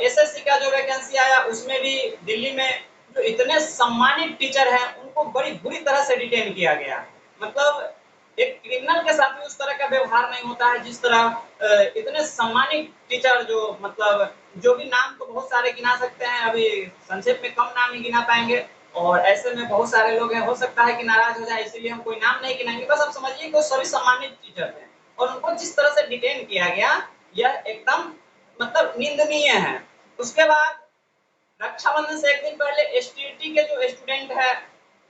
SSC का जो vacancy आया उसमें भी दिल्ली में जो इतने सम्मानित टीचर हैं उनको बड़ी बुरी तरह से डिटेन किया गया। मतलब एक क्रिमिनल के साथ भी उस तरह का व्यवहार नहीं होता है जिस तरह इतने सम्मानित टीचर जो मतलब जो भी नाम तो बहुत सारे गिना सकते हैं, अभी संक्षेप में कम नाम ही गिना पाएंगे और ऐसे में बहुत सारे लोग हैं, हो सकता है कि नाराज हो जाए इसलिए हम कोई नाम नहीं गिनाएंगे। बस आप समझिए कि सभी सम्मानित टीचर थे और उनको जिस तरह से डिटेन किया गया यह एकदम मतलब निंदनीय है। उसके बाद रक्षाबंधन से एक दिन पहले एसटीटी के जो स्टूडेंट है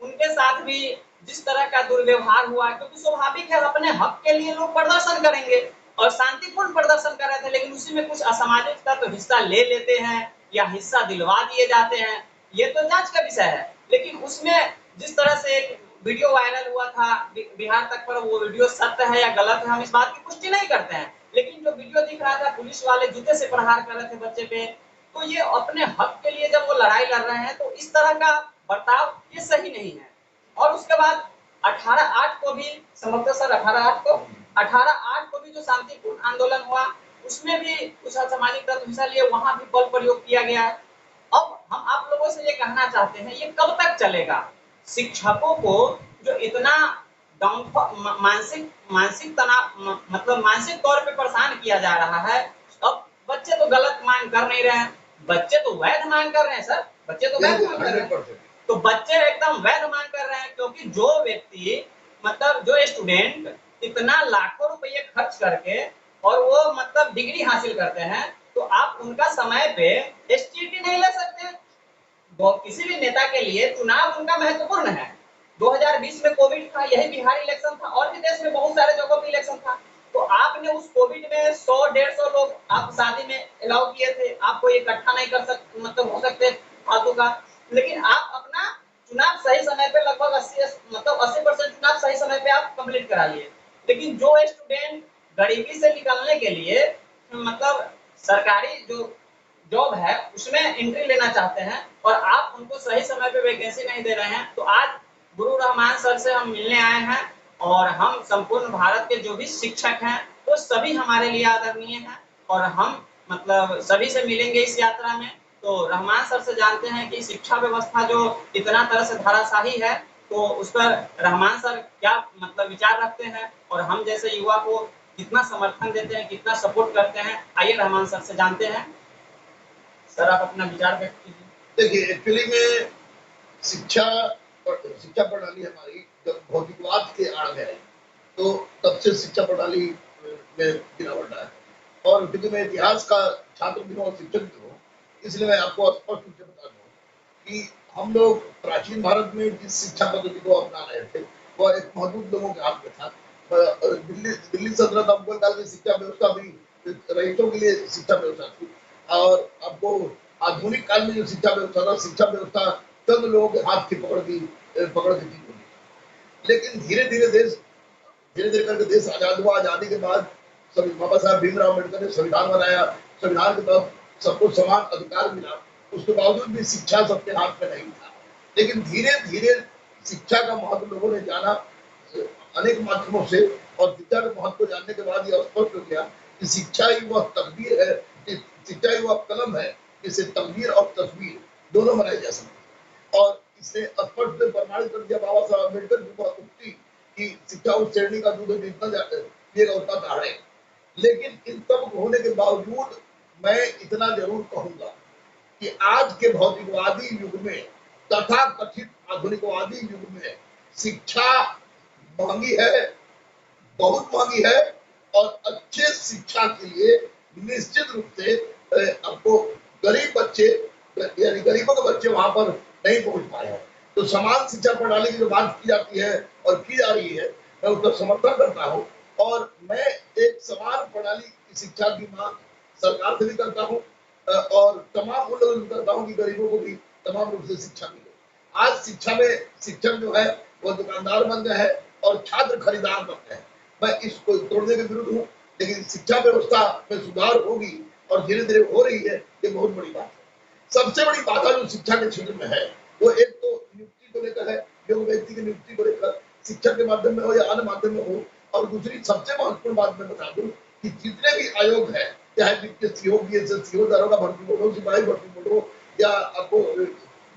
उनके साथ भी जिस तरह का दुर्व्यवहार हुआ, क्योंकि स्वाभाविक है अपने हक के लिए लोग प्रदर्शन करेंगे और शांतिपूर्ण प्रदर्शन कर रहे थे, लेकिन उसी में कुछ असामाजिक का तो हिस्सा ले लेते हैं या हिस्सा दिलवा दिए जाते हैं, ये तो जांच का विषय है। लेकिन उसमें जिस तरह से एक वीडियो वायरल हुआ था बिहार तक पर, वो वीडियो सत्य है या गलत है हम इस बात की पुष्टि नहीं करते हैं, लेकिन जो वीडियो दिख रहा था पुलिस वाले जूते से प्रहार कर रहे थे बच्चे पे, तो ये अपने हक के लिए जब वो लड़ाई लड़ रहे हैं तो इस तरह का बर्ताव ये सही नहीं है। और उसके बाद 18/8 को भी समझते सर 18/8 को भी जो शांतिपूर्ण आंदोलन हुआ उसमें भी कुछ असामाजिक तत्व हिस्सा लिए, वहां भी बल प्रयोग किया गया। अब हम आप लोगों से ये कहना चाहते हैं ये कब तक चलेगा? शिक्षकों को जो इतना मानसिक तनाव मतलब मानसिक तौर पे परेशान किया जा रहा है, अब बच्चे तो गलत मांग कर नहीं रहे हैं, बच्चे तो वैध मांग कर रहे हैं सर, बच्चे तो वैध मांग कर रहे हैं, तो बच्चे एकदम वैध मांग कर रहे हैं क्योंकि जो व्यक्ति मतलब जो स्टूडेंट इतना लाखों रुपये खर्च करके और वो मतलब डिग्री हासिल करते हैं, तो आप उनका समय पे एसटीटी नहीं ले सकते। किसी भी नेता के लिए चुनाव उनका महत्वपूर्ण है। 2020 में कोविड था, यही बिहार इलेक्शन था और भी देश में बहुत सारे जगहों पे इलेक्शन था, तो आपने उस कोविड में 100-150 लोग आप शादी में अलाउ किए थे, आपको इकट्ठा नहीं कर सकते मतलब हो सकते फालतू का, लेकिन आप अपना चुनाव सही समय पे लगभग 80% चुनाव सही समय पे आप कंप्लीट करा लिए। लेकिन जो स्टूडेंट गरीबी से निकलने के लिए मतलब सरकारी जो जॉब है उसमें एंट्री लेना चाहते हैं और आप उनको सही समय पे वैकेंसी नहीं दे रहे हैं, तो आज गुरु रहमान सर से हम मिलने आए हैं और हम संपूर्ण भारत के जो भी शिक्षक हैं वो सभी हमारे लिए आदरणीय हैं और हम मतलब सभी से मिलेंगे इस यात्रा में। तो रहमान सर से जानते हैं कि शिक्षा व्यवस्था जो इतना तरह से धराशाही है तो उस पर रहमान सर क्या मतलब विचार रखते हैं और हम जैसे युवा को कितना समर्थन देते हैं, कितना सपोर्ट करते हैं, आइए रहमान सर से जानते हैं। सर आप अपना विचार व्यक्त कीजिए। देखिए एक्चुअली में शिक्षा प्रणाली हमारी जब भौतिकवाद के आड़ में आई तो तब से शिक्षा प्रणाली में गिरावट है। और क्योंकि मैं इतिहास का छात्र भी हूँ और शिक्षक भी हूँ, इसलिए मैं आपको स्पष्ट रूप से बता दूँ कि हम लोग प्राचीन भारत में जिस शिक्षा पद्धति को अपना रहे थे वह एक महदूद लोगों के हाथ में था। दिल्ली सल्तनत अफगान काल की शिक्षा व्यवस्था भी रईसों के लिए शिक्षा व्यवस्था थी और आपको आधुनिक काल में जो शिक्षा व्यवस्था चंद लोगों के हाथ की पकड़ की थी। लेकिन धीरे धीरे करके देश आजाद हुआ। आजादी के बाद बाबा साहब भीमराव अम्बेडकर ने संविधान बनाया, संविधान के तहत सबको समान अधिकार मिला, उसके बावजूद भी शिक्षा सबके हाथ में नहीं था। लेकिन धीरे धीरे शिक्षा का महत्व लोगों ने जाना अनेक माध्यमों से और शिक्षा के महत्व को जानने के बाद यह स्पष्ट हो गया कि शिक्षा ही वह तकदीर है, शिक्षा ही वह कलम है जिससे तकदीर और तस्वीर दोनों बनाए जा सकते। और इसने स्पष्ट प्रमाणित कर दिया बाबा साहब अम्बेडकर की वह उक्ति कि शिक्षा उस श्रेणी का दूध जितना पिएगा उतना दहाड़े। लेकिन इन सब होने के बावजूद मैं इतना जरूर कहूंगा कि आज के भौतिकवादी युग में तथा कथित आधुनिकवादी युग में शिक्षा महंगी है, बहुत महंगी है और अच्छे शिक्षा के लिए निश्चित रूप से आपको गरीब बच्चे यानी गरीबों के बच्चे वहां पर नहीं पहुंच पाए हैं। तो समान शिक्षा प्रणाली की जो बात की जाती है और की जा रही है मैं उसका समर्थन करता हूँ और मैं एक समान प्रणाली की शिक्षा की मांग सरकार से भी करता हूँ और तमाम उन लोगों से करता हूँ कि गरीबों को भी तमाम रूप से शिक्षा मिले। आज शिक्षा में शिक्षक जो है वो दुकानदार बन गए हैं और छात्र खरीदार बन गए हैं। मैं इसको तोड़ने के विरुद्ध हूँ, लेकिन शिक्षा व्यवस्था में सुधार होगी और धीरे धीरे हो रही है, ये बहुत बड़ी बात है। सबसे बड़ी बाधा जो शिक्षा के क्षेत्र में है वो एक तो नियुक्ति को लेकर है, जो व्यक्ति की नियुक्ति को लेकर शिक्षा के माध्यम में हो या अन्य माध्यम में हो, और दूसरी सबसे महत्वपूर्ण बात मैं बता दूं कि जितने भी आयोग है चाहे बीपीएससी हो, बीएसएससी हो, दारोगा भर्ती बोर्ड हो, सिपाही भर्ती बोर्ड हो, या आपको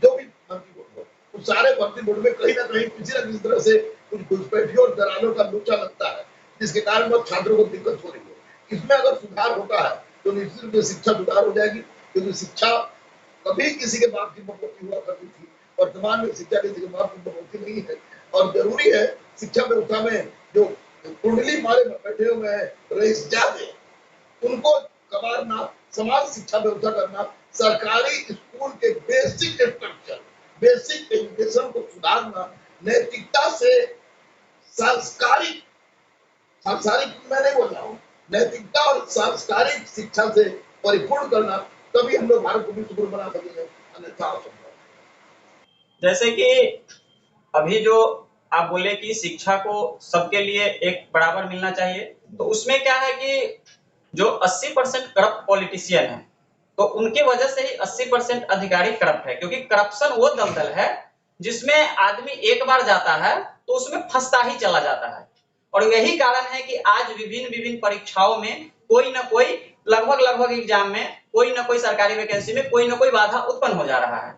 जो भी भर्ती बोर्ड हो, उस सारे भर्ती बोर्ड में कहीं ना कहीं किसी न किसी तरह से कुछ घुसपैठियों और दलालों का लोचा लगता है, जिसके कारण बहुत छात्रों को दिक्कत हो रही है। इसमें अगर सुधार होता है तो निश्चित रूप से शिक्षा सुधार हो जाएगी, क्योंकि शिक्षा कभी किसी के बाप की बढ़ोतरी हुआ करती थी, वर्तमान में शिक्षा किसी के बाप की बढ़ोतरी नहीं है। और जरूरी है शिक्षा व्यवस्था में जो कुंडली मारे बैठे हुए हैं रईस जादे, उनको कबारना, समाज शिक्षा व्यवस्था करना, सरकारी स्कूल के बेसिक स्ट्रक्चर, बेसिक एजुकेशन को सुधारना, नैतिकता से सांस्कारिक, सांसारिक मैं नहीं बोल रहा हूँ, नैतिकता और सांस्कारिक शिक्षा से परिपूर्ण करना, तभी हम लोग भारत को विश्व बना सकेंगे, अन्यथा असंभव। जैसे कि अभी जो आप बोले कि शिक्षा को सबके लिए एक बराबर मिलना चाहिए, तो उसमें क्या है कि जो 80% करप्ट पॉलिटिशियन है, तो उनके वजह से ही 80% अधिकारी करप्ट है, क्योंकि करप्शन वो दलदल है जिसमें आदमी एक बार जाता है तो उसमें फंसता ही चला जाता है। और यही कारण है कि आज विभिन्न परीक्षाओं में कोई ना कोई, लगभग एग्जाम में कोई ना कोई सरकारी वैकेंसी में कोई ना कोई बाधा उत्पन्न हो जा रहा है।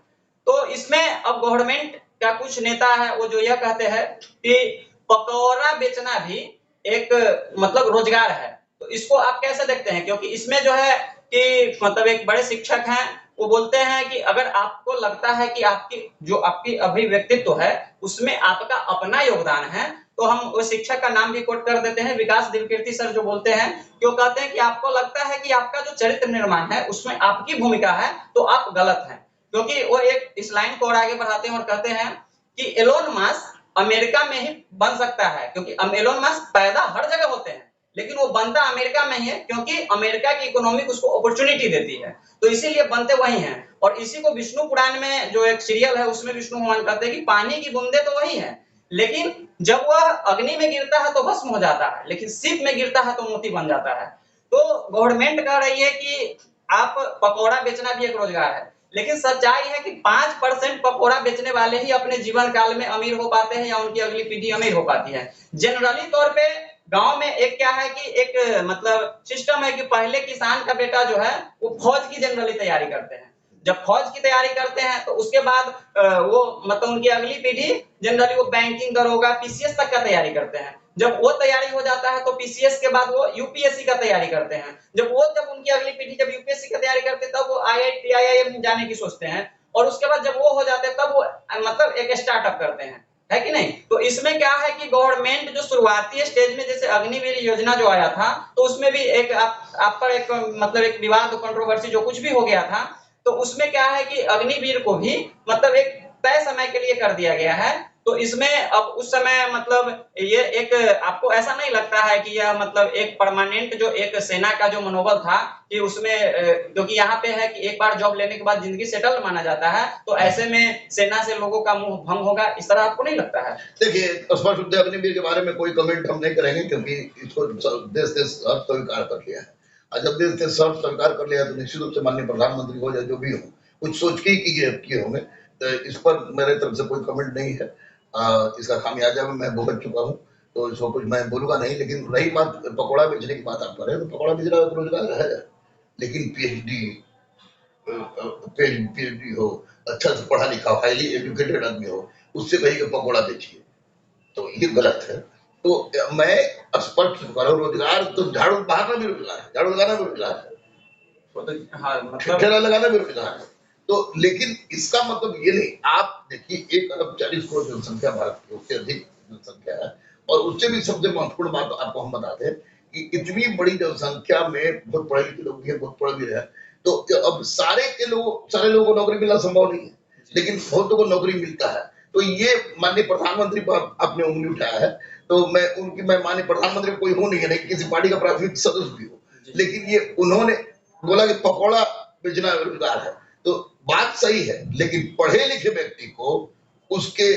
तो इसमें अब गवर्नमेंट का कुछ नेता है वो जो यह कहते हैं कि पकौड़ा बेचना भी एक मतलब रोजगार है, तो इसको आप कैसे देखते हैं? क्योंकि इसमें जो है कि मतलब एक बड़े शिक्षक हैं, वो बोलते हैं कि अगर आपको लगता है कि आपकी अभिव्यक्तित्व है उसमें आपका अपना योगदान है, तो हम उस शिक्षक का नाम भी कोट कर देते हैं, विकास दिव्यकीर्ति सर जो बोलते हैं, क्यों कहते हैं कि आपको लगता है कि आपका जो चरित्र निर्माण है उसमें आपकी भूमिका है तो आप गलत हैं। क्योंकि वो एक इस लाइन को और आगे बढ़ाते हैं और कहते हैं कि एलोन मस्क अमेरिका में ही बन सकता है, क्योंकि एलोन मस्क पैदा हर जगह होते हैं लेकिन वो बनता अमेरिका में ही है, क्योंकि अमेरिका की इकोनॉमी उसको अपॉर्चुनिटी देती है, तो इसीलिए बनते वही हैं। और इसी को विष्णु पुराण में जो एक सीरियल है उसमें विष्णु भगवान कहते हैं कि पानी की बूंदे तो वही है, लेकिन जब वह अग्नि में गिरता है तो भस्म हो जाता है, लेकिन सीप में गिरता है तो मोती बन जाता है। तो गवर्नमेंट कह रही है कि आप पकौड़ा बेचना भी एक रोजगार है, लेकिन सच्चाई है कि 5% पकौड़ा बेचने वाले ही अपने जीवन काल में अमीर हो पाते हैं या उनकी अगली पीढ़ी अमीर हो पाती है। जनरली तौर पे गांव में एक क्या है कि एक मतलब सिस्टम है कि पहले किसान का बेटा जो है वो फौज की जनरली तैयारी करते हैं, जब फौज की तैयारी करते हैं तो उसके बाद वो मतलब उनकी अगली पीढ़ी जनरली वो बैंकिंग, दरोगा, पीसीएस तक का तैयारी करते हैं। जब वो तैयारी हो जाता है तो पीसीएस के बाद वो यूपीएससी का तैयारी करते हैं। जब उनकी अगली पीढ़ी जब यूपीएससी का तैयारी करते हैं तब वो आईआईटी, आईआईएम जाने की सोचते हैं, और उसके बाद जब वो हो जाते हैं तब वो मतलब एक स्टार्टअप करते हैं, है कि नहीं? तो इसमें क्या है कि गवर्नमेंट जो शुरुआती स्टेज में जैसे अग्निवीर योजना जो आया था, तो उसमें भी एक आप पर एक मतलब एक विवाद, कंट्रोवर्सी जो कुछ भी हो गया था, तो उसमें क्या है कि अग्निवीर को भी मतलब एक तय समय के लिए कर दिया गया है। तो इसमें अब उस समय मतलब ये एक आपको ऐसा नहीं लगता है कि यह मतलब एक परमानेंट जो एक सेना का जो मनोबल था कि उसमें क्योंकि यहाँ पे है कि एक बार जॉब लेने के बाद जिंदगी सेटल माना जाता है, तो ऐसे में सेना से लोगों का मुंह भंग होगा, इस तरह आपको नहीं लगता है? देखिए, स्पष्ट रूप से अग्निवीर के बारे में कोई कमेंट हम नहीं करेंगे, क्योंकि इसको देश स्वीकार कर लिया है। और जब देश ने सब स्वीकार कर लिया तो निश्चित रूप से माननीय प्रधानमंत्री हो या जो भी हो, कुछ सोच के ही किए होंगे, तो इस पर मेरे तरफ से कोई कमेंट नहीं है। इसका खामियाजा मैं भुगत चुका हूँ, तो इसको कुछ मैं बोलूंगा नहीं। लेकिन रही बात पकौड़ा बेचने की बात आप कर रहे हैं, तो पकौड़ा बेचना एक रोजगार है, लेकिन पीएचडी हो, अच्छा से पढ़ा लिखा हो, हाईली एजुकेटेड आदमी हो, उससे कहीं के पकौड़ा बेचिए, तो ये गलत है। तो मैं स्पष्ट करूँ, रोजगार तो झाड़ू बहाना भी रोजगार है, झाड़ू लगाना भी रोजगार है, हाँ, मतलब ठेला लगाना भी रोजगार है। तो लेकिन इसका मतलब ये नहीं, आप देखिए 1 अरब 40 करोड़ जनसंख्या भारत की, उससे अधिक जनसंख्या है, और उससे भी सबसे महत्वपूर्ण बात आपको हम बताते हैं कि इतनी बड़ी जनसंख्या में बहुत पढ़े लिखे लोग भी हैं, बहुत पढ़े भी हैं, तो अब सारे लोगों को नौकरी मिलना संभव नहीं है, लेकिन बहुतों को नौकरी मिलता है। तो ये माननीय प्रधानमंत्री पर आपने उंगली उठाया है, तो मैं माननीय प्रधानमंत्री कोई हो नहीं है, नहीं किसी पार्टी का प्राथमिक सदस्य भी हो, लेकिन ये उन्होंने बोला कि पकौड़ा बेचना रोजगार है, तो बात सही है, लेकिन पढ़े लिखे व्यक्ति को उसके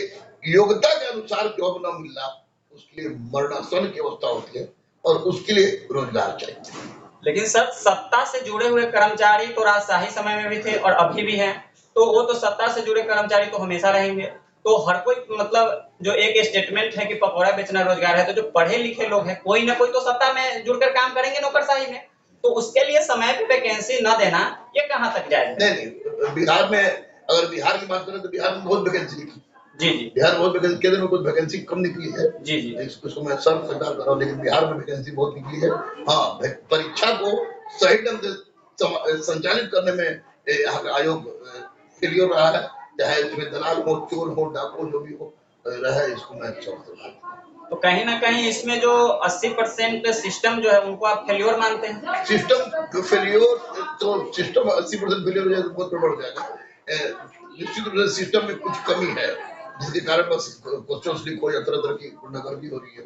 योग्यता के अनुसार जॉब न मिलना, उसके लिए मरणासन की अवस्था होती है, और उसके लिए रोजगार चाहिए। लेकिन सर, सत्ता से जुड़े हुए कर्मचारी तो राजशाही समय में भी थे और अभी भी हैं, तो वो तो सत्ता से जुड़े कर्मचारी तो हमेशा रहेंगे। तो हर कोई मतलब जो एक स्टेटमेंट है कि पकौड़ा बेचना रोजगार है, तो जो पढ़े लिखे लोग हैं कोई ना कोई तो सत्ता में जुड़कर काम करेंगे नौकरशाही में। तो उसके लिए समय पे वैकेंसी न देना ये कहाँ तक जायज है? नहीं, बिहार में अगर बिहार की बात करें तो बिहार में बहुत वैकेंसी निकली। जी जी बिहार में बहुत वैकेंसी, केंद्र में कुछ वैकेंसी कम निकली है। जी जी इसको मैं सर्व सरकार कर रहा हूँ, लेकिन बिहार में वैकेंसी बहुत निकली है। हाँ, परीक्षा को सही ढंग से संचालित करने में यहाँ का आयोग फेलियर रहा है, चाहे इसमें दलाल हो, चोर हो, डाकू जो भी हो रहा है, इसको मैं समझता हूँ। तो कहीं ना कहीं इसमें जो 80% सिस्टम जो है उनको आप फेल्योर मानते हैं? सिस्टम फेलियर, तो सिस्टम 80% फेलियर हो जाए तो बहुत गड़बड़ हो जाएगा। निश्चित रूप से सिस्टम में कुछ कमी है, जिसके कारण बस क्वेश्चन लीक हो या तरह तरह की गुंडागर्दी हो रही है,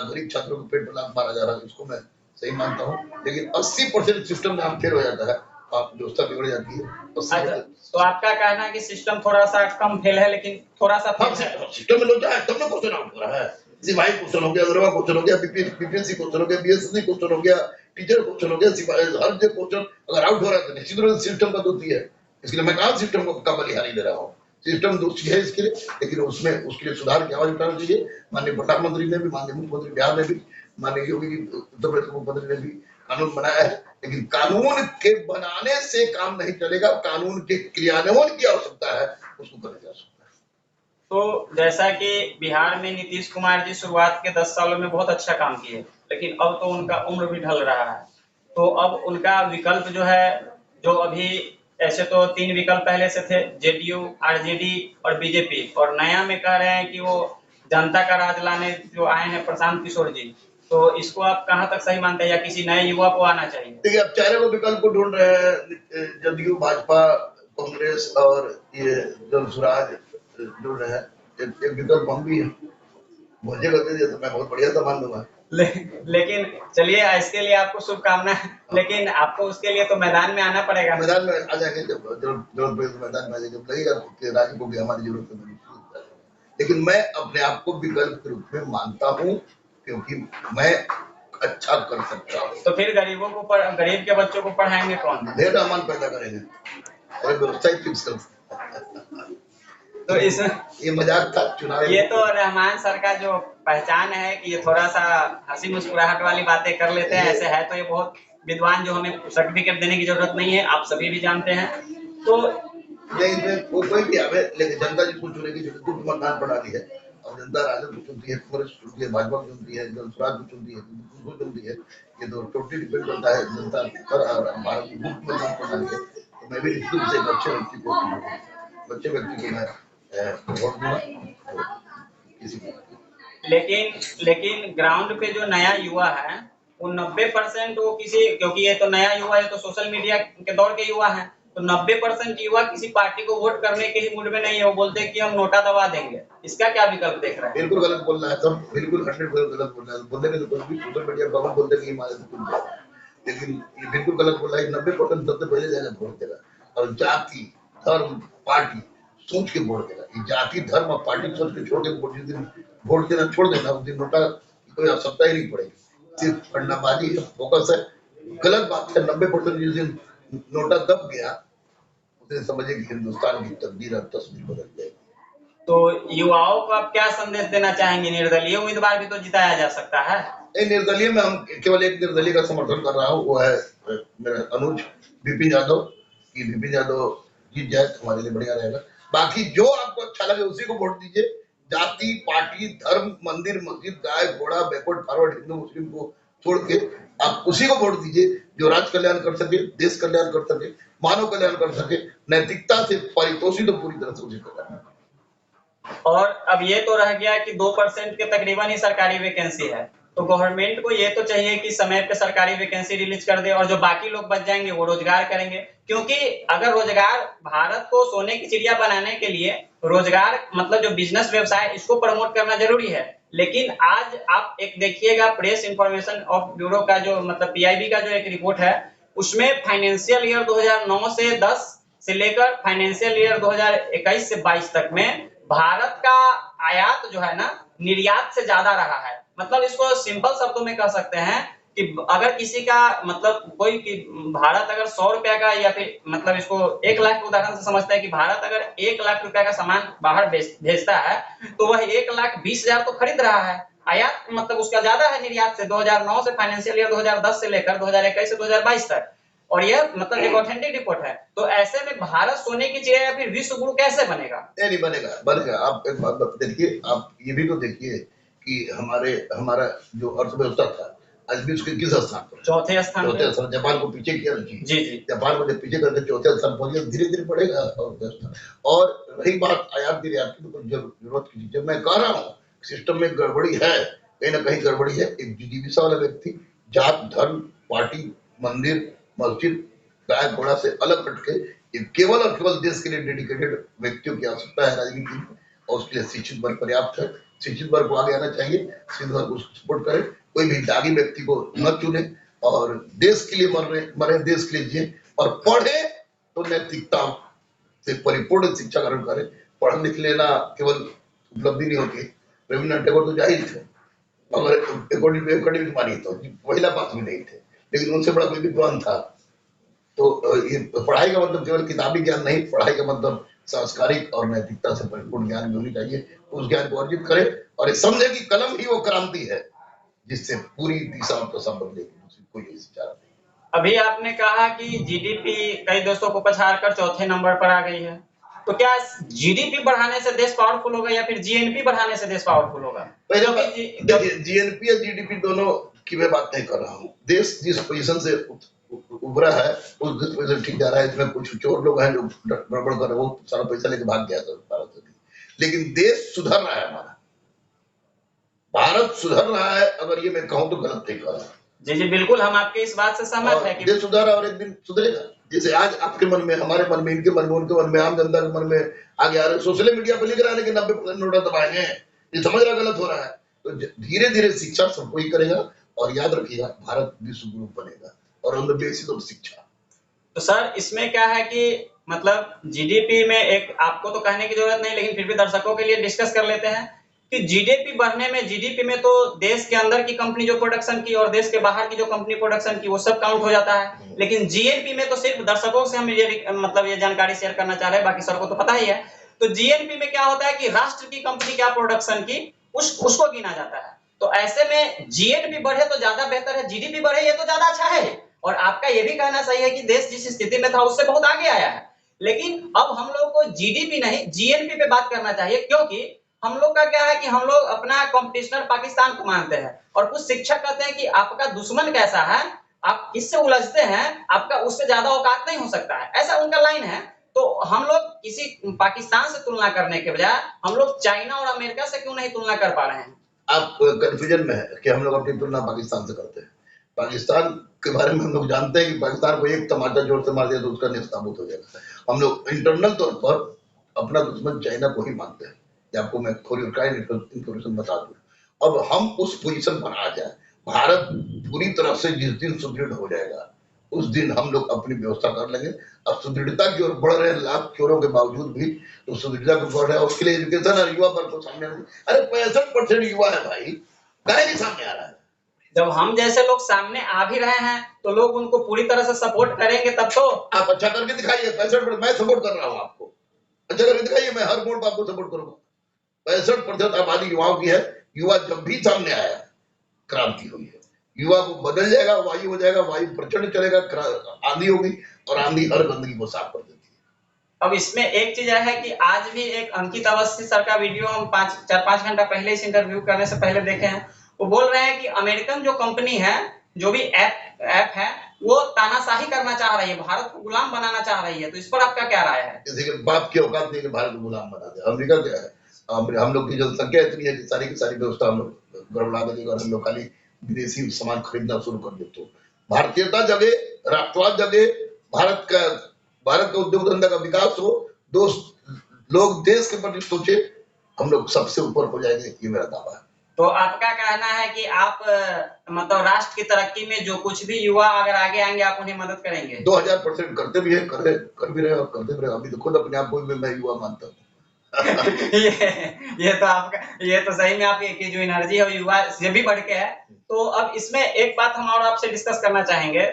गरीब छात्रों को पेट पर लात मारा जा रहा है, इसको मैं सही मानता हूँ। लेकिन 80% सिस्टम जहाँ फेल हो जाता है, आप व्यवस्था बिगड़ जाती है। अच्छा, तो आपका कहना है कि सिस्टम थोड़ा सा कम फेल है, लेकिन थोड़ा सा हाँ, सिस्टम में लोग जाए तब ना क्वेश्चन आउट हो रहा है। सिपाही क्वेश्चन हो गया, दरोगा क्वेश्चन हो गया, बीपीएससी क्वेश्चन हो गया, बीएसएससी क्वेश्चन हो गया, टीचर क्वेश्चन हो गया, सिपाही हर जो क्वेश्चन अगर आउट हो रहा है तो निश्चित रूप से सिस्टम का दोषी है। इसलिए मैं कहा सिस्टम को बलिहारी दे रहा हूँ, सिस्टम दोषी है इसके लिए, लेकिन उसमें उसके लिए सुधार की आवाज उठाना चाहिए। माननीय प्रधानमंत्री ने भी, माननीय मुख्यमंत्री बिहार ने भी, माननीय योगी उत्तर प्रदेश मुख्यमंत्री ने भी कानून बनाया है, लेकिन कानून के बनाने से काम नहीं चलेगा, कानून के क्रियान्वयन की आवश्यकता है, उसको करने की आवश्यकता है। तो जैसा कि बिहार में नीतीश कुमार जी शुरुआत के 10 सालों में बहुत अच्छा काम किए, लेकिन अब तो उनका उम्र भी ढल रहा है, तो अब उनका विकल्प जो है, जो अभी ऐसे तो 3 विकल्प पहले से थे, जेडीयू, आरजेडी और बीजेपी, और नया में कह रहे हैं कि वो जनता का राज लाने जो आए हैं प्रशांत किशोर जी, तो इसको आप कहाँ तक सही मानते हैं, या किसी नए युवा को आना चाहिए? देखिए, अब चारों को विकल्प को ढूंढ रहे हैं, जदयू, भाजपा, कांग्रेस और ये जन स्वराज ढूंढ रहे हैं। एक विकल्प हम भी है, मुझे कर दीजिए तो मैं बहुत बढ़िया सा मान लूंगा। लेकिन चलिए, इसके लिए आपको शुभकामनाएं, लेकिन आपको उसके लिए तो मैदान में आना पड़ेगा। मैदान में आ जाएंगे, जब जरूरत पड़े तो मैदान में आ जाएंगे, जब लगेगा कि राज्य को भी हमारी जरूरत है। लेकिन मैं अपने आप को विकल्प के रूप में मानता हूँ, क्योंकि मैं अच्छा कर सकता हूँ। तो फिर गरीबों को गरीब के बच्चों को पढ़ाएंगे कौन? ढेर रहमान पैदा करेंगे और व्यवस्था ही फिक्स कर। तो इस ये मजाक था, चुनाव। ये तो रहमान सर का जो पहचान है कि ये थोड़ा सा हंसी मुस्कुराहट वाली बातें कर लेते हैं, ऐसे है तो ये बहुत विद्वान, जो हमें सर्टिफिकेट देने की जरूरत नहीं है, आप सभी भी जानते हैं। तो नहीं, वो कोई भी आवे, लेकिन जनता जिसको चुनेगी, जो गुप्त मतदान प्रणाली है, और जनता राजद को चुनती है, कांग्रेस चुनती है, भाजपा को चुनती है, जन स्वराज को चुनती है, को चुनती है, ये तो टोटली डिपेंड करता है जनता पर। भारत गुप्त मतदान प्रणाली है, तो मैं भी निश्चित रूप से एक अच्छे व्यक्ति को मैं वोट दूंगा किसी को। लेकिन ग्राउंड पे जो नया युवा है वो 90% वो किसी, क्योंकि ये तो नया युवा, ये तो सोशल मीडिया के दौर के युवा है, तो 90% युवा किसी पार्टी को वोट करने के ही मूड में नहीं है, वो बोलते हैं कि हम नोटा दबा देंगे। इसका क्या विकल्प देख रहे हैं? बिल्कुल गलत बोल रहा है, सब बिल्कुल 100% गलत बोल रहा है। बोलने के तो कुछ भी, सोशल मीडिया पर बोलते कि हमारे तो कुछ, लेकिन ये बिल्कुल गलत बोल रहा है। 90% सबसे पहले जाएगा वोट देगा, और जाति, धर्म, पार्टी सोच के वोट देगा। ये जाति, धर्म और पार्टी सोच के छोड़ के वोट देना छोड़ देना, उस दिन नोटा की कोई आवश्यकता ही नहीं पड़ेगी। सिर्फ फंडाबाजी है, फोकस है, गलत बात है। 90% जिस दिन नोटा दब गया, उस दिन समझिए कि हिंदुस्तान की तकदीर और तस्वीर बदल जाएगी। तो युवाओं को आप क्या संदेश देना चाहेंगे? निर्दलीय उम्मीदवार भी तो जिताया जा सकता है। निर्दलीय में हम केवल एक निर्दलीय का समर्थन कर रहा हूँ, वो है मेरा अनुज विपिन यादव, कि विपिन यादव जीत जाए तो हमारे लिए बढ़िया रहेगा। बाकी जो आपको अच्छा लगे उसी को वोट दीजिए। जाति, पार्टी, धर्म, मंदिर, मस्जिद, गाय, घोड़ा, बैकवर्ड, फॉरवर्ड, हिंदू मुस्लिम को छोड़ के आप उसी को वोट दीजिए जो राष्ट्र कल्याण कर सके, देश कल्याण कर सके, मानव कल्याण कर सके, नैतिकता से परितोषित पूरी तरह से उसे कल्याण। और अब ये तो रह गया कि 2% के तकरीबन ही सरकारी वैकेंसी है, तो गवर्नमेंट को ये तो चाहिए कि समय पे सरकारी वैकेंसी रिलीज कर दे, और जो बाकी लोग बच जाएंगे वो रोजगार करेंगे। क्योंकि अगर रोजगार, भारत को सोने की चिड़िया बनाने के लिए रोजगार, मतलब जो बिजनेस व्यवसाय, इसको प्रमोट करना जरूरी है। लेकिन आज आप एक देखिएगा, प्रेस इंफॉर्मेशन ऑफ ब्यूरो का जो, मतलब पीआईबी का जो एक रिपोर्ट है, उसमें फाइनेंशियल ईयर 2009 से 10 से लेकर फाइनेंशियल ईयर 2021 से 22 तक में भारत का आयात जो है ना, निर्यात से ज्यादा रहा है। मतलब इसको सिंपल शब्दों में कह सकते हैं कि अगर किसी का, मतलब कोई कि भारत अगर 100 रुपया का, या फिर मतलब इसको 1 लाख के उदाहरण से समझता है कि भारत अगर 1 लाख रुपया का सामान बाहर भेजता है, तो वह 1,20,000 तो खरीद रहा है। आयात मतलब उसका ज्यादा है निर्यात से, 2009 से फाइनेंशियल ईयर 2010 से लेकर 2021 से 2022 तक, और यह मतलब एक ऑथेंटिक रिपोर्ट है। तो ऐसे में भारत सोने की चिड़िया या फिर विश्व गुरु कैसे बनेगा? नहीं बनेगा, बनेगा। आप एक बात देखिए, आप ये भी तो देखिए कि हमारा जो अर्थव्यवस्था था आज विश्व के किस स्थान पर? चौथे स्थान पे। जापान को पीछे किया ना जी। जी। जापान को जब पीछे करके चौथे स्थान पहुंच गया, धीरे धीरे बढ़ेगा अर्थव्यवस्था। और रही बात आयात निर्यात की, तो जरूरत की चीज मैं कह रहा हूँ सिस्टम में गड़बड़ी है, कहीं ना कहीं गड़बड़ी है। एक जिज्ञासा वाला व्यक्ति जात धर्म पार्टी मंदिर मस्जिद गाय घोड़ा से अलग हटके केवल और केवल देश के लिए डेडिकेटेड व्यक्तियों की आवश्यकता है राजनीति में, और उसके लिए शिक्षित वर्ग पर्याप्त है। शिक्षित वर्ग को आगे आना चाहिए, शिक्षित वर्ग उसको सपोर्ट करे, कोई भी दागी व्यक्ति को न चुने, और देश के लिए मरे देश के लिए जिए, और पढ़े तो नैतिकता से परिपूर्ण शिक्षा ग्रहण करे। पढ़ लिख लेना केवल उपलब्धि नहीं होती। रविन्द्रनाथ टैगोर तो जाहिर थे, अगर एकेडमिक मानिए तो महिला पास भी नहीं थे, लेकिन उनसे बड़ा कोई विद्वान था। तो ये पढ़ाई का मतलब केवल किताबी ज्ञान नहीं, पढ़ाई का मतलब सांस्कारिक और नैतिकता से परिपूर्ण ज्ञान भी होनी चाहिए। उस ज्ञान को अर्जित करे और समझे कि कलम ही वो क्रांति है जिससे पूरी दिशा और दशा बदलेगी, कोई विचार नहीं। अभी आपने कहा कि जीडीपी कई देशों को पछाड़ कर चौथे नंबर पर आ गई है, तो क्या जीडीपी बढ़ाने से देश पावरफुल होगा या फिर जीएनपी बढ़ाने से देश पावरफुल होगा? देखिए जीएनपी और जीडीपी दोनों की मैं बात नहीं कर रहा हूँ। देश जिस पोजीशन से उभरा है उस पोजीशन ठीक जा रहा है। इसमें कुछ चोर लोग हैं जो गड़बड़ कर रहे, वो सारा पैसा लेके भाग गया था भारत से, लेकिन देश सुधर रहा है। हमारा भारत सुधर रहा है, अगर ये मैं कहूँ तो गलत नहीं कर रहा। जी बिल्कुल, हम आपके इस बात से सहमत है कि देश सुधरा और एक दिन सुधरेगा। जैसे आज आपके मन में, हमारे मन में, इनके मन में, उनके मन में, आम जनता के मन में आगे आ रहे, सोशल मीडिया पर लिख रहा है कि 90% नोटा दबाएंगे, ये समझ रहा गलत हो रहा है। तो धीरे धीरे शिक्षा सबको ही करेगा, और याद रखिएगा भारत विश्व गुरु बनेगा, और उनमें बेसिक तो शिक्षा। तो सर इसमें क्या है कि मतलब जीडीपी में एक आपको तो कहने की जरूरत नहीं, लेकिन फिर भी दर्शकों के लिए डिस्कस कर लेते हैं कि जीडीपी में तो देश के अंदर की कंपनी जो प्रोडक्शन की और देश के बाहर की जो कंपनी प्रोडक्शन की वो सब काउंट हो जाता है। लेकिन जीएनपी में तो सिर्फ दर्शकों से हम ये जानकारी शेयर करना चाह रहे हैं, बाकी सर को तो पता ही है। तो जीएनपी में क्या होता है कि राष्ट्र की कंपनी क्या प्रोडक्शन की उसको गिना जाता है। तो ऐसे में जीएनपी बढ़े तो ज्यादा बेहतर है, जीडीपी बढ़े ये तो ज्यादा अच्छा है। और आपका ये भी कहना सही है कि देश जिस स्थिति में था उससे बहुत आगे आया है। लेकिन अब हम लोग को जीडीपी नहीं जीएनपी पे बात करना चाहिए, क्योंकि हम लोग का क्या है कि हम लोग अपना कॉम्पिटिशनर पाकिस्तान को मानते हैं, और कुछ शिक्षक कहते हैं कि आपका दुश्मन कैसा है, आप किससे उलझते हैं, आपका उससे ज्यादा औकात नहीं हो सकता है, ऐसा उनका लाइन है। तो हम लोग किसी पाकिस्तान से तुलना करने के बजाय हम लोग चाइना और अमेरिका से क्यों नहीं तुलना कर पा रहे हैं? आप कंफ्यूजन में है कि हम लोग अपनी तुलना पाकिस्तान से करते हैं। पाकिस्तान के बारे में हम लोग जानते हैं कि पाकिस्तान को एक टमाटर जोर से मार दिया तो उसका नेस्तनाबूद हो जाएगा। हम लोग इंटरनल तौर पर अपना दुश्मन चाइना को ही मानते हैं। आपको मैं इंफॉर्मेशन बता दूं, अब हम उस पोजीशन पर आ जाए, भारत पूरी तरह से जिस दिन सुदृढ़ हो जाएगा उस दिन हम लोग अपनी व्यवस्था कर लेंगे। अब सुदृढ़ता की ओर बढ़ रहे हैं, लाख चोरों के बावजूद भी तो सुदृढ़ता को बढ़ रहा है। उसके लिए एजुकेशन और युवा वर्ग को सामने, अरे 65% युवा है भाई, काहे नहीं सामने आ रहा है? जब हम जैसे लोग सामने आ भी रहे हैं तो लोग उनको पूरी तरह से सपोर्ट करेंगे तब तो। आप अच्छा करके दिखाइए। 65% मैं सपोर्ट कर रहा हूँ आपको, अच्छा करके दिखाइए, मैं हर मोड़ पर आपको सपोर्ट करूंगा। 65% आबादी युवाओं की है। युवा जब भी सामने आया क्रांति हुई है, युवा को बदल जाएगा, वायु हो जाएगा, वायु प्रचंड चलेगा, आंधी होगी और आंधी हर गंदगी को साफ कर देती है। अब इसमें एक चीज है कि आज भी एक अंकित अवस्थी सर का वीडियो हम 4-5 घंटा पहले इस इंटरव्यू करने से पहले देखे हैं। वो बोल रहे हैं कि अमेरिकन जो कंपनी है, जो भी ऐप है, वो तानाशाही करना चाह रही है, भारत को गुलाम बनाना चाह रही है। तो इस पर आपका क्या राय है? किसी के बाप की औकात नहीं कि भारत को गुलाम बना दे। अमेरिका क्या है, हम लोग की जनसंख्या इतनी है कि सारी की सारी व्यवस्था हम लोग गड़बड़ा देंगे और हम लोग खाली विदेशी सामान खरीदना शुरू कर दे। तो भारतीयता जगे, राष्ट्रवाद जगे, भारत का उद्योग धंधा का विकास हो, लोग देश के प्रति सोचे, हम लोग सबसे ऊपर हो जाएंगे, ये मेरा दावा है। तो आपका कहना है कि आप मतलब राष्ट्र की तरक्की में जो कुछ भी युवा अगर आगे आएंगे आप उन्हें मदद करेंगे? 2000% करते भी है, कर भी रहे और करते भी रहे। अभी तो खुद अपने आप को मैं युवा मानता हूँ। ये तो सही में आपकी जो एनर्जी है युवा से भी बढ़ के है। तो अब इसमें एक बात हम और आपसे डिस्कस करना चाहेंगे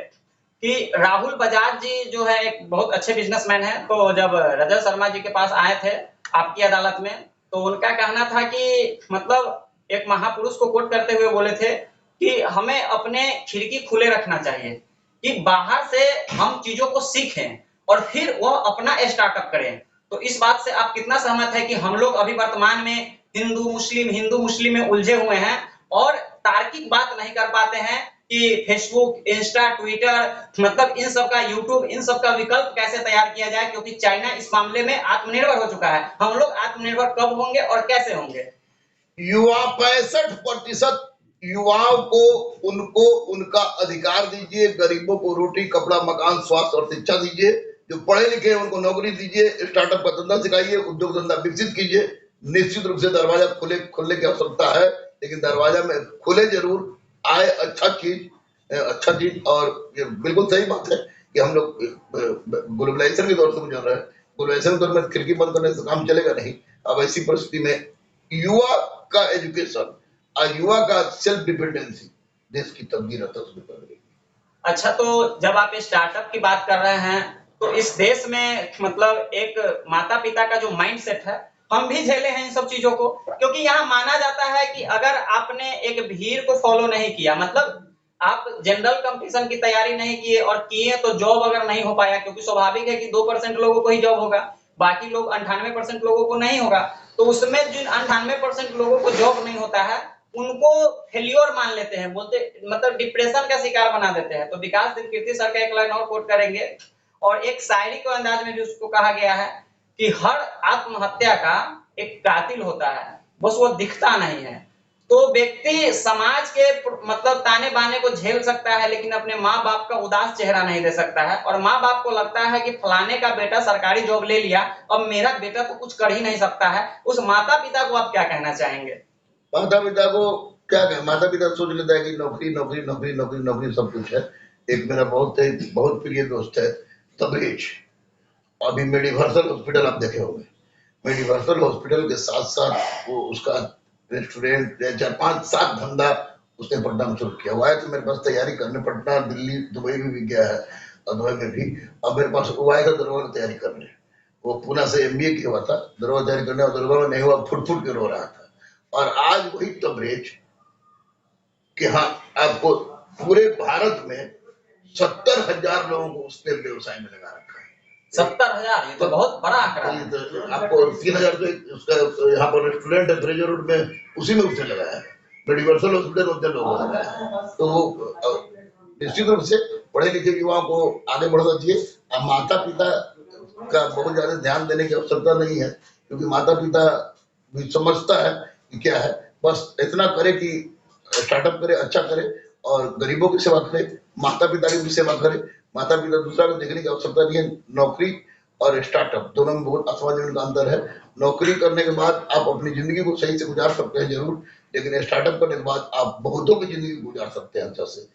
कि राहुल बजाज जी जो है एक बहुत अच्छे बिजनेसमैन है। तो जब रजत शर्मा जी के पास आए थे आपकी अदालत में, तो उनका कहना था कि मतलब एक महापुरुष को कोट करते हुए बोले थे कि हमें अपने खिड़की खुले रखना चाहिए, कि बाहर से हम चीजों को सीखें और फिर वह अपना स्टार्टअप करें। तो इस बात से आप कितना सहमत है कि हम लोग अभी वर्तमान में हिंदू मुस्लिम में उलझे हुए हैं और तार्किक बात नहीं कर पाते हैं कि फेसबुक, इंस्टा, ट्विटर, मतलब इन सब का, यूट्यूब, इन सब का विकल्प कैसे तैयार किया जाए, क्योंकि चाइना इस मामले में आत्मनिर्भर हो चुका है। हम लोग आत्मनिर्भर कब होंगे और कैसे होंगे? युवा 65% युवाओं को उनको उनका अधिकार दीजिए, गरीबों को रोटी, कपड़ा, मकान, स्वास्थ्य और शिक्षा दीजिए। जो पढ़े लिखे हैं उनको नौकरी दीजिए, स्टार्टअप का धंधा सिखाइए, उद्योग धंधा विकसित कीजिए। निश्चित रूप से दरवाजा खुलने की आवश्यकता है, लेकिन दरवाजा में खुले जरूर आए अच्छा चीज। और ये बिल्कुल सही बात है कि हम लोग ग्लोबलाइजेशन के दौर से गुजर रहे हैं। ग्लोबलाइजेशन के दौर में खिड़की बंद करने से काम चलेगा नहीं। अब ऐसी परिस्थिति में युवा का एजुकेशन और युवा का सेल्फ डिपेंडेंसी देश की तकदीर तस्वीर कर रही है। अच्छा, तो जब आप स्टार्टअप की बात कर रहे हैं तो इस देश में मतलब एक माता पिता का जो माइंडसेट है, हम भी झेले हैं इन सब चीजों को, क्योंकि यहाँ माना जाता है कि अगर आपने एक भीड़ को फॉलो नहीं किया, मतलब आप जनरल कंपटीशन की तैयारी नहीं किए और किए तो जॉब अगर नहीं हो पाया, क्योंकि स्वाभाविक है कि 2% लोगों को ही जॉब होगा, बाकी लोग 98% लोगों को नहीं होगा। तो उसमें जिन 98% लोगों को जॉब नहीं होता है उनको फेल्योर मान लेते हैं, बोलते मतलब डिप्रेशन का शिकार बना देते हैं। तो विकास कीर्ति सर का एक लाइन और कोट करेंगे, और एक शायरी के अंदाज में भी उसको कहा गया है कि हर आत्महत्या का एक कातिल होता है, बस वो दिखता नहीं है। तो व्यक्ति समाज के मतलब ताने बाने को झेल सकता है, लेकिन अपने माँ बाप का उदास चेहरा नहीं दे सकता है। और माँ बाप को लगता है कि फलाने का बेटा सरकारी जॉब ले लिया, अब मेरा बेटा तो कुछ कर ही नहीं सकता है। उस माता पिता को आप क्या कहना चाहेंगे? माता पिता को क्या कहें, माता पिता सोच लेता है कि नौकरी नौकरी नौकरी नौकरी नौकरी सब कुछ है। एक मेरा बहुत प्रिय दोस्त है तबरेज, अभी मेडिवर्सल हॉस्पिटल आप देखे होंगे। मेडिवर्सल हॉस्पिटल के साथ साथ वो उसका रेस्टोरेंट 4-5-7 धंधा उसने पटना में शुरू किया हुआ है। तो मेरे पास तैयारी करने पटना, दिल्ली, दुबई में भी गया है और दुबई में भी। अब मेरे पास वो आएगा दरोगा की तैयारी करने। वो पूना से MBA किया हुआ था, दरोगा तैयारी करने, और दरोगा में नहीं हुआ, फुट के रो रहा था। और आज वही तबरेज कि हाँ, आपको पूरे भारत में 70,000 लोगों को उसने व्यवसाय में लगा रखा है। 70,000, ये तो बहुत बड़ा आंकड़ा है। तो आपको 3,000 तो उसका यहाँ पर रेस्टोरेंट है फ्रेजर रोड में, उसी में उसने लगाया है। मेडिवर्सल हॉस्पिटल उतने लोगों ने लगाया है। तो वो निश्चित रूप से पढ़े लिखे युवाओं को आगे बढ़ना चाहिए। अब माता पिता का बहुत ज्यादा ध्यान देने की आवश्यकता नहीं है, क्योंकि माता पिता भी समझता है कि क्या है, बस इतना करे कि स्टार्टअप करे, अच्छा करे और गरीबों की सेवा करे, माता पिता की भी सेवा करे। माता पिता दूसरा को देखने की आवश्यकता नहीं है। नौकरी और स्टार्टअप दोनों में बहुत आसमान जमीन का अंतर है। नौकरी करने के बाद आप अपनी जिंदगी को सही से गुजार सकते हैं जरूर, लेकिन स्टार्टअप करने के बाद आप बहुतों की जिंदगी गुजार सकते हैं अच्छा से।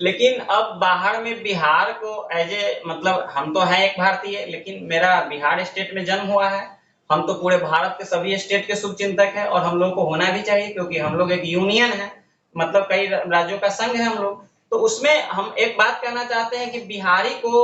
लेकिन अब बाहर में बिहार को एज ए मतलब हम तो हैं एक भारतीय, लेकिन मेरा बिहार स्टेट में जन्म हुआ है। हम तो पूरे भारत के सभी स्टेट के शुभचिंतक हैं और हम लोग को होना भी चाहिए, क्योंकि हम लोग एक यूनियन है, मतलब कई राज्यों का संघ है हम लोग। तो उसमें हम एक बात कहना चाहते हैं कि बिहारी को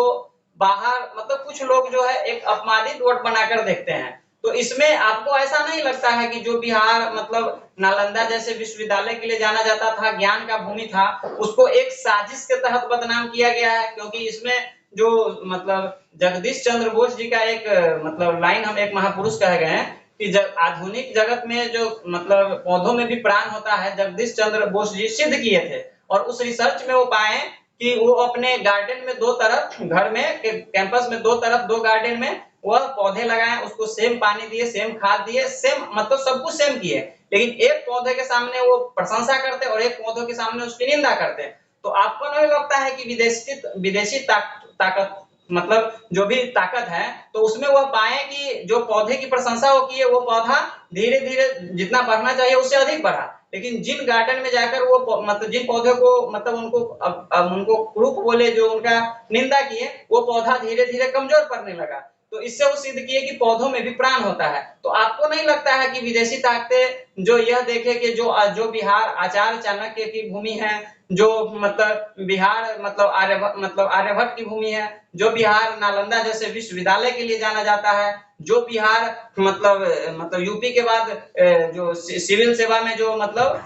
बाहर मतलब कुछ लोग जो है एक अपमानित वर्ड बनाकर देखते हैं। तो इसमें आपको ऐसा नहीं लगता है कि जो बिहार मतलब नालंदा जैसे विश्वविद्यालय के लिए जाना जाता था, ज्ञान का भूमि था, उसको एक साजिश के तहत बदनाम किया गया है? क्योंकि इसमें जो मतलब जगदीश चंद्र बोस जी का एक मतलब लाइन हम एक महापुरुष कहे गए हैं कि आधुनिक जगत में जो मतलब पौधों में भी प्राण होता है, जगदीश चंद्र बोस जी सिद्ध किए थे। और उस रिसर्च में वो पाए कि वो अपने गार्डन में दो तरफ, घर में कैंपस में दो तरफ 2 गार्डन में वह पौधे लगाए, उसको सेम पानी दिए, सेम खाद दिए, सेम मतलब सब कुछ सेम किए, लेकिन एक पौधे के सामने वो प्रशंसा करते और एक पौधे के सामने उसकी निंदा करते। तो आपको नहीं लगता है कि विदेशी ताकत मतलब जो भी ताकत है, तो उसमें वह पाए कि जो पौधे की प्रशंसा वो किए, वो पौधा धीरे धीरे जितना बढ़ना चाहिए उससे अधिक बढ़ा, लेकिन जिन गार्डन में जाकर वो मतलब जिन पौधे को मतलब उनको क्रूप बोले, जो उनका निंदा किए, वो पौधा धीरे धीरे कमजोर पड़ने लगा। तो इससे वो सिद्ध किए कि पौधों में भी प्राण होता है। तो आपको नहीं लगता है कि विदेशी ताकतें जो यह देखे कि जो बिहार आचार्य चाणक्य की भूमि है, जो मतलब बिहार मतलब आर्यभट्ट की भूमि है, जो बिहार नालंदा जैसे विश्वविद्यालय के लिए जाना जाता है, जो बिहार मतलब यूपी के बाद जो सिविल सेवा में जो मतलब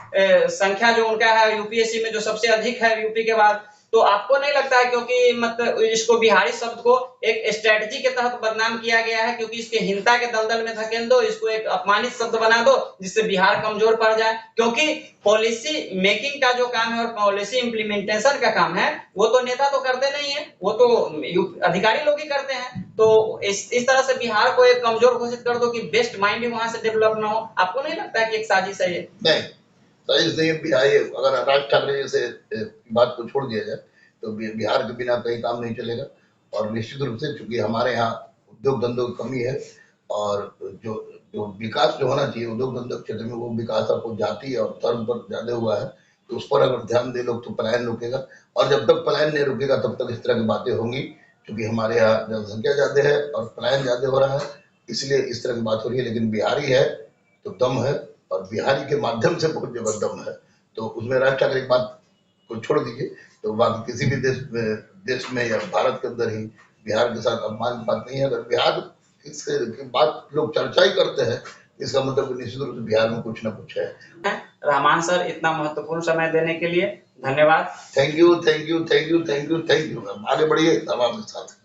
संख्या जो उनका है यूपीएससी में जो सबसे अधिक है यूपी के बाद, तो आपको नहीं लगता है क्योंकि मतलब इसको बिहारी शब्द को एक स्ट्रेटजी के तहत बदनाम किया गया है, क्योंकि इसके हिंसा के दलदल में धकेल दो, इसको एक अपमानित शब्द बना दो जिससे बिहार कमजोर पड़ जाए? क्योंकि पॉलिसी मेकिंग का जो काम है और पॉलिसी इंप्लीमेंटेशन का काम है वो तो नेता तो करते नहीं है, वो तो अधिकारी लोग ही करते हैं। तो इस तरह से बिहार को एक कमजोर घोषित कर दो कि बेस्ट माइंड भी वहां से डेवलप ना हो। आपको नहीं लगता है कि एक साजिश है ये? नहीं, साजिश नहीं है। अगर राज ठाकरे जैसे बात को छोड़ दिया जाए तो बिहार के बिना कहीं काम नहीं चलेगा। और निश्चित रूप से चूंकि हमारे यहाँ उद्योग धंधों की कमी है और जो जो विकास जो होना चाहिए उद्योग धंधों क्षेत्र में, वो विकास आपको जाति और धर्म पर ज्यादा हुआ है। तो उस पर अगर ध्यान दे लोग तो पलायन रुकेगा, और जब तक पलायन नहीं रुकेगा तब तक इस तरह की बातें होंगी। क्योंकि हमारे यहाँ जनसंख्या ज्यादा है और पलायन ज्यादा हो रहा है, इसलिए इस तरह की बात हो रही है। लेकिन बिहारी है तो दम है, और बिहारी के माध्यम से बहुत जबरदस्त दम है। तो उसमें राज ठाकरे की बात को छोड़ दीजिए, तो बाकी किसी भी देश में या भारत के अंदर ही बिहार के साथ अपमान की बात नहीं है। अगर बिहार इसके बात लोग चर्चा ही करते हैं, इसका मतलब निश्चित रूप से बिहार में कुछ ना कुछ है। रहमान सर, इतना महत्वपूर्ण समय देने के लिए धन्यवाद। Thank you, thank you, thank you, thank you, thank you. आगे बढ़िए, हम आपके साथ।